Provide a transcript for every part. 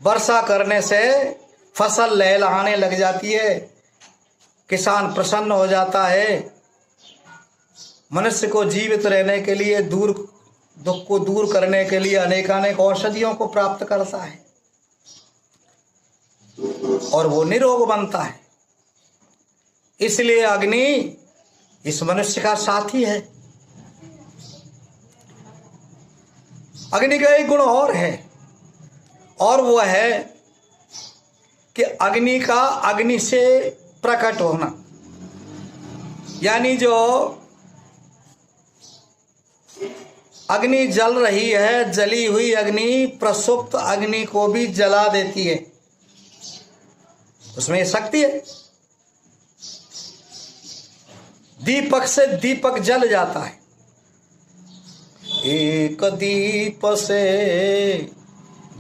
वर्षा करने से फसल लहलहाने लग जाती है, किसान प्रसन्न हो जाता है। मनुष्य को जीवित रहने के लिए, दुख को दूर करने के लिए अनेकानेक औषधियों को प्राप्त करता है और वो निरोग बनता है। इसलिए अग्नि इस मनुष्य का साथी है। अग्नि का एक गुण और है, और वो है कि अग्नि का अग्नि से प्रकट होना। यानी जो अग्नि जल रही है, जली हुई अग्नि प्रसुप्त अग्नि को भी जला देती है, उसमें शक्ति है। दीपक से दीपक जल जाता है। एक दीप से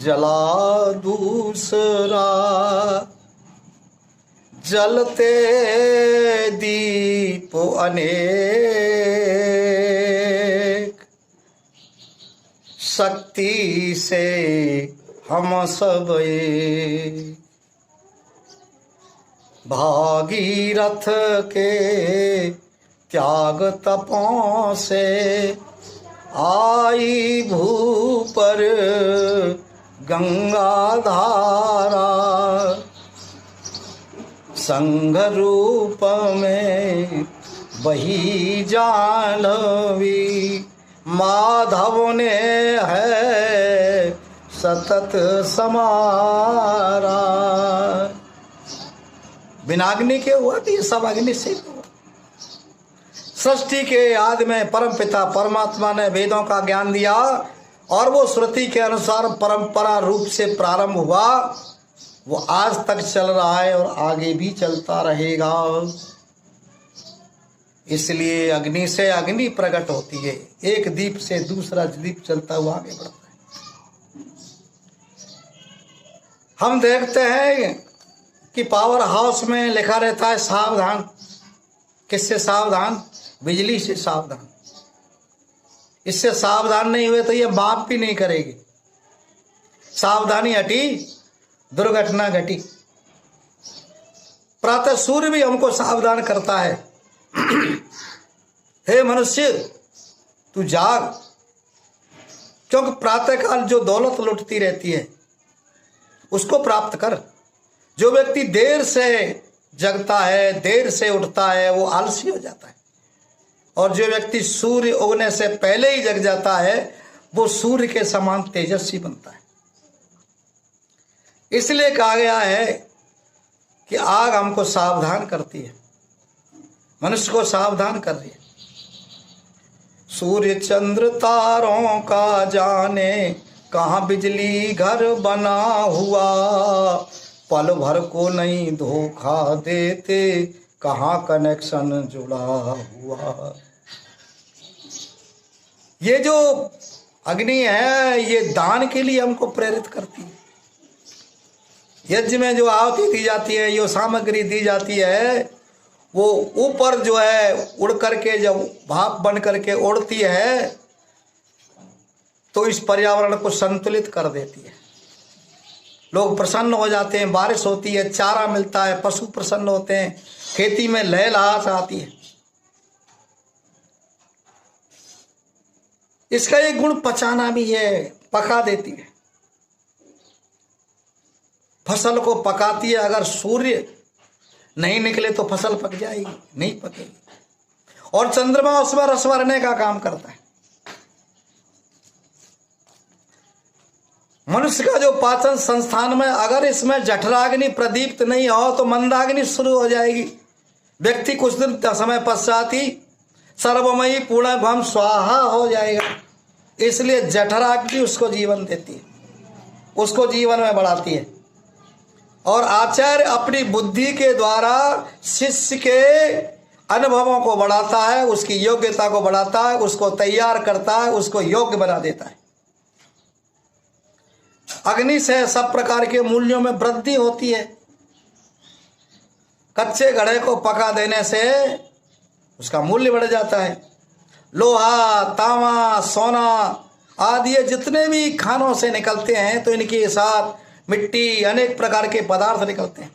जला दूसरा, जलते दीप अनेक, शक्ति से हम सब एक। भागीरथ के त्याग तपों से आई भू पर गंगा धारा, संघ रूप में बही जाह्नवी, माधव ने है सतत समारा। बिना अग्नि के हुआ कि ये सब अग्नि से हुआ। सृष्टि के आदि में परम पिता परमात्मा ने वेदों का ज्ञान दिया और वो श्रुति के अनुसार परंपरा रूप से प्रारंभ हुआ, वो आज तक चल रहा है और आगे भी चलता रहेगा। इसलिए अग्नि से अग्नि प्रकट होती है, एक दीप से दूसरा दीप चलता हुआ आगे बढ़ता है। हम देखते हैं कि पावर हाउस में लिखा रहता है सावधान। किससे सावधान? बिजली से सावधान। इससे सावधान नहीं हुए तो ये माफ भी नहीं करेगी। सावधानी हटी, दुर्घटना घटी। प्रातः सूर्य भी हमको सावधान करता है, हे मनुष्य तू जाग, क्योंकि प्रातःकाल जो दौलत लुटती रहती है उसको प्राप्त कर। जो व्यक्ति देर से जगता है, देर से उठता है, वो आलसी हो जाता है, और जो व्यक्ति सूर्य उगने से पहले ही जग जाता है वो सूर्य के समान तेजस्वी बनता है। इसलिए कहा गया है कि आग हमको सावधान करती है, मनुष्य को सावधान कर रही है। सूर्य चंद्र तारों का जाने, कहाँ बिजली घर बना हुआ, पल भर को नहीं धोखा देते, कहाँ कनेक्शन जुड़ा हुआ। ये जो अग्नि है ये दान के लिए हमको प्रेरित करती है। यज्ञ में जो आहुति दी जाती है, जो सामग्री दी जाती है, वो ऊपर जो है उड़ करके जब भाप बन करके उड़ती है तो इस पर्यावरण को संतुलित कर देती है। लोग प्रसन्न हो जाते हैं, बारिश होती है, चारा मिलता है, पशु प्रसन्न होते हैं, खेती में लहलहाट आती है। इसका एक गुण पचाना भी है, पका देती है, फसल को पकाती है। अगर सूर्य नहीं निकले तो फसल पक जाएगी, नहीं पकेगी। और चंद्रमा उसमें रस भरने का काम करता है। मनुष्य का जो पाचन संस्थान में अगर इसमें जठराग्नि प्रदीप्त नहीं हो तो मंदाग्नि शुरू हो जाएगी। व्यक्ति कुछ दिन समय पश्चात ही सर्वमयी पूर्णभम स्वाहा हो जाएगा। इसलिए जठराग्नि उसको जीवन देती है, उसको जीवन में बढ़ाती है। और आचार्य अपनी बुद्धि के द्वारा शिष्य के अनुभवों को बढ़ाता है, उसकी योग्यता को बढ़ाता है, उसको तैयार करता है, उसको योग्य बना देता है। अग्नि से सब प्रकार के मूल्यों में वृद्धि होती है। कच्चे घड़े को पका देने से उसका मूल्य बढ़ जाता है। लोहा, तांबा, सोना आदि जितने भी खानों से निकलते हैं तो इनके साथ मिट्टी, अनेक प्रकार के पदार्थ निकलते हैं,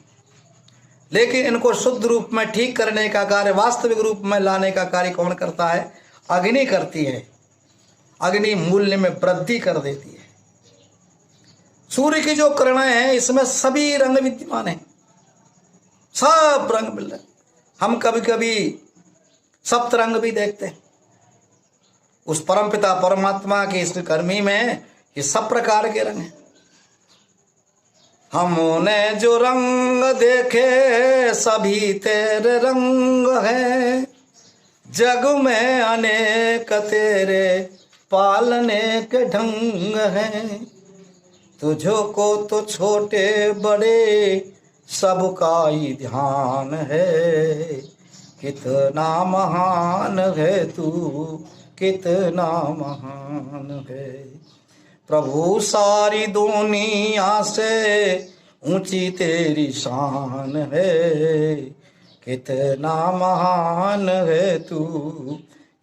लेकिन इनको शुद्ध रूप में ठीक करने का कार्य, वास्तविक रूप में लाने का कार्य कौन करता है? अग्नि करती है। अग्नि मूल्य में वृद्धि कर देती है। सूर्य की जो किरणें हैं इसमें सभी रंग विद्यमान हैं, सब रंग मिल रहे। हम कभी कभी सप्तरंग भी देखते हैं। उस परमपिता परमात्मा की इस कर्मी में ये सब प्रकार के रंग हैं। हमने जो रंग देखे सभी तेरे रंग हैं, जग में अनेक तेरे पालने के ढंग हैं। तुझो को तो छोटे बड़े सबका ही ध्यान है, कितना महान है तू, कितना महान है। प्रभु सारी दुनिया से ऊंची तेरी शान है, कितना महान है तू,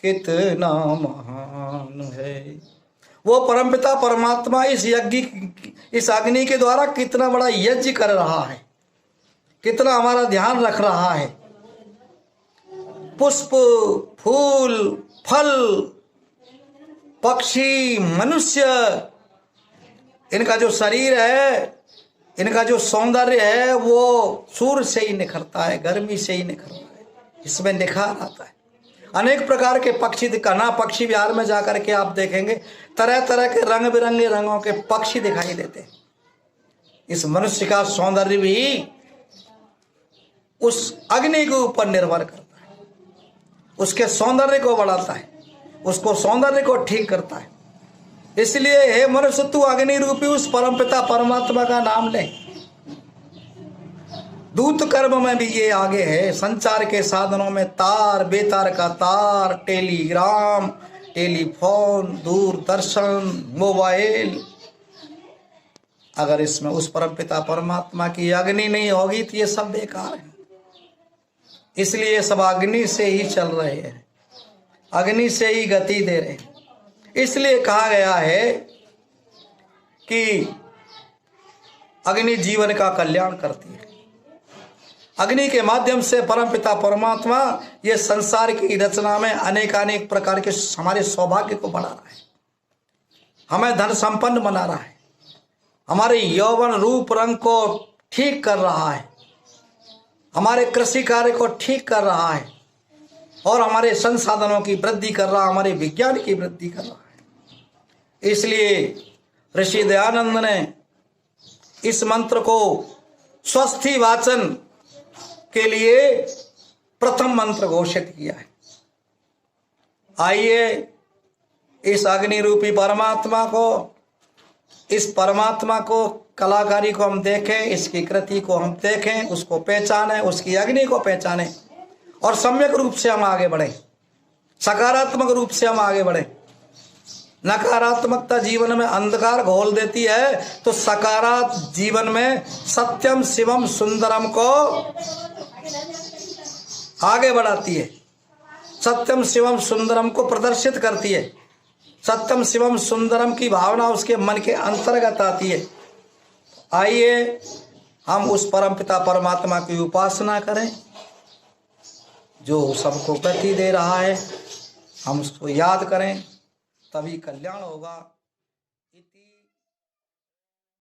कितना महान है। वो परमपिता परमात्मा इस अग्नि के द्वारा कितना बड़ा यज्ञ कर रहा है, कितना हमारा ध्यान रख रहा है। पुष्प, फूल, फल, पक्षी, मनुष्य, इनका जो शरीर है, इनका जो सौंदर्य है वो सूर्य से ही निखरता है, गर्मी से ही निखरता है, इसमें निखार आता है। अनेक प्रकार के पक्षी दिखाना, पक्षी विहार में जाकर के आप देखेंगे तरह तरह के रंग बिरंगे रंगों के पक्षी दिखाई देते हैं। इस मनुष्य का सौंदर्य भी उस अग्नि के ऊपर निर्भर करता है, उसके सौंदर्य को बढ़ाता है, उसको सौंदर्य को ठीक करता है। इसलिए हे मनुष्य तू अग्नि रूपी उस परमपिता परमात्मा का नाम ले। दूत कर्म में भी ये आगे है। संचार के साधनों में तार, बेतार का तार, टेलीग्राम, टेलीफोन, दूरदर्शन, मोबाइल, अगर इसमें उस परमपिता परमात्मा की अग्नि नहीं होगी तो ये सब बेकार है। इसलिए सब अग्नि से ही चल रहे हैं, अग्नि से ही गति दे रहे हैं। इसलिए कहा गया है कि अग्नि जीवन का कल्याण करती है। अग्नि के माध्यम से परमपिता परमात्मा ये संसार की रचना में अनेकानेक प्रकार के हमारे सौभाग्य को बढ़ा रहा है, हमें धन संपन्न बना रहा है, हमारे यौवन रूप रंग को ठीक कर रहा है, हमारे कृषि कार्य को ठीक कर रहा है और हमारे संसाधनों की वृद्धि कर रहा है, हमारे विज्ञान की वृद्धि कर रहा है। इसलिए ऋषि दयानंद ने इस मंत्र को स्वस्थि वाचन के लिए प्रथम मंत्र घोषित किया है। आइए इस अग्नि रूपी परमात्मा को, इस परमात्मा को, कलाकारी को हम देखें, इसकी कृति को हम देखें, उसको पहचानें, उसकी अग्नि को पहचानें और सम्यक रूप से हम आगे बढ़ें, सकारात्मक रूप से हम आगे बढ़ें। नकारात्मकता जीवन में अंधकार घोल देती है, तो सकारात्मक जीवन में सत्यम शिवम सुंदरम को आगे बढ़ाती है, सत्यम शिवम सुंदरम को प्रदर्शित करती है। सत्यम शिवम सुंदरम की भावना उसके मन के अंतर्गत आती है। आइए हम उस परमपिता परमात्मा की उपासना करें जो सबको गति दे रहा है, हम उसको याद करें, तभी कल्याण होगा।